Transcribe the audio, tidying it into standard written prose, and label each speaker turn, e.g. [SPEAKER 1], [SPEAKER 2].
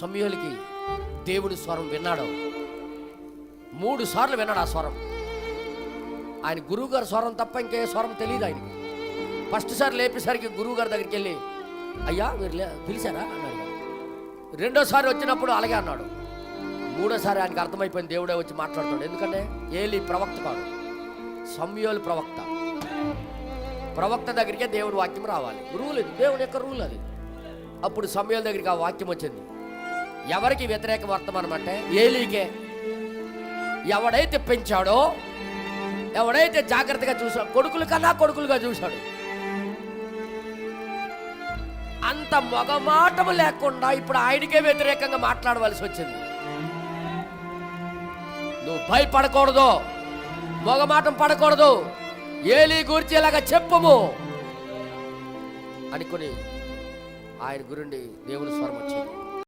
[SPEAKER 1] సమూయేలుకి దేవుడి స్వరం విన్నాడు. 3 సార్లు విన్నాడు ఆ స్వరం. ఆయన గురువు గారి స్వరం తప్ప ఇంకే స్వరం తెలియదు ఆయనకి. ఫస్ట్ సారి లేపేసరికి గురువు గారి దగ్గరికి వెళ్ళి, అయ్యా మీరు పిలిచారా అన్నాడు. రెండోసారి వచ్చినప్పుడు అలాగే అన్నాడు. మూడోసారి ఆయనకి అర్థమైపోయింది దేవుడే వచ్చి మాట్లాడుతాడు. ఎందుకంటే ఏలీ ప్రవక్త కాడు, సమూయేలు ప్రవక్త. ప్రవక్త దగ్గరికే దేవుడి వాక్యం రావాలి, రూల్ ఇది, దేవుడి యొక్క రూల్ అది. అప్పుడు సమూయేలు దగ్గరికి ఆ వాక్యం వచ్చింది. ఎవరికి వ్యతిరేక వర్తమానం అంటే ఏలీకే. ఎవడైతే పెంచాడో, ఎవడైతే జాగ్రత్తగా చూశాడు, కొడుకుల కన్నా కొడుకులుగా చూశాడు, అంత మొగమాటం లేకుండా ఇప్పుడు ఆయనకే వ్యతిరేకంగా మాట్లాడవలసి వచ్చింది. నువ్వు భయపడకూడదు, మొగమాటం పడకూడదు, ఏలీ గురించి ఇలాగా చెప్పము అనుకుని ఆయన గురుండి దేవుని స్వరం వచ్చింది.